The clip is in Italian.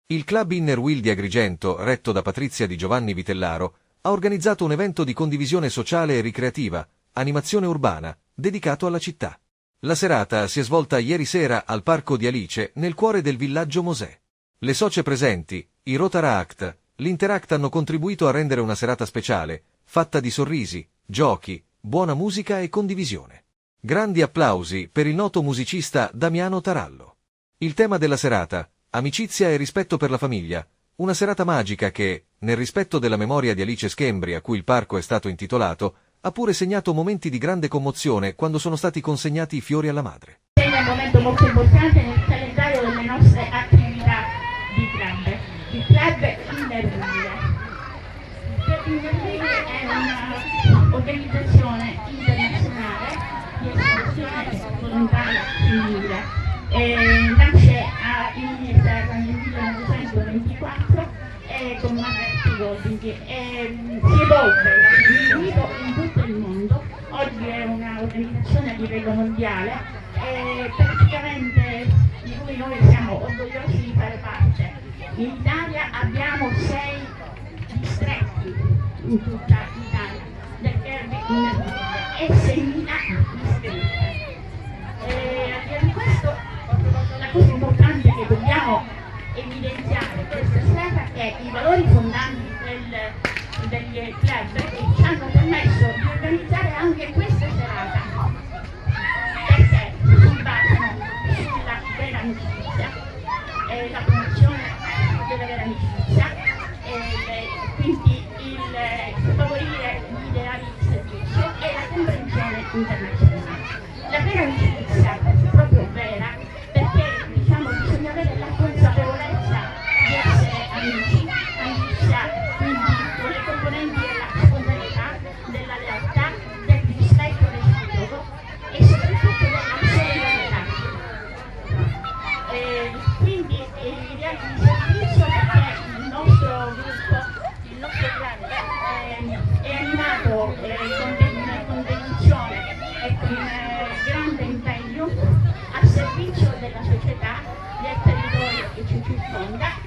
Il Club Inner Wheel di Agrigento, retto da Patrizia Di Giovanni Vitellaro, ha organizzato un evento di condivisione sociale e ricreativa, animazione urbana, dedicato alla città. La serata si è svolta ieri sera al Parco di Alice, nel cuore del villaggio Mosè. Le socie presenti, i Rotaract, l'Interact hanno contribuito a rendere una serata speciale, fatta di sorrisi, giochi, buona musica e condivisione. Grandi applausi per il noto musicista Damiano Tarallo. Il tema della serata, amicizia e rispetto per la famiglia, una serata magica che, nel rispetto della memoria di Alice Schembri a cui il parco è stato intitolato, ha pure segnato momenti di grande commozione quando sono stati consegnati i fiori alla madre. È un momento molto importante nel calendario delle nostre attività di club. Il Club Inner Wheel. Il Club Inner Wheel è un'organizzazione internazionale di associazione volontaria femminile. Nasce in Inghilterra nel 1924 con Margaret Golding si evolve in tutto il mondo. Oggi è un'organizzazione a livello mondiale e praticamente di cui noi siamo orgogliosi di fare parte. In Italia abbiamo 6 distretti in tutta l'Italia del Club Inner Wheel e 6.000 iscritti. Al di là di questo, la cosa importante che dobbiamo evidenziare questa sera è i valori fondanti del club che ci hanno permesso di organizzare anche questa serata, perché si basano sulla vera amicizia, la promozione della vera amicizia, quindi il favorire gli ideali di servizio e la comprensione internazionale. La vera amicizia è proprio vera perché bisogna avere la consapevolezza di essere amici, amicizia quindi con le componenti della spontaneità, della lealtà, del rispetto reciproco e soprattutto della solidarietà. Quindi l'idea di servizio perché il nostro gruppo, il nostro club è animato con dedizione e con grande impegno al servizio della società, del territorio che ci circonda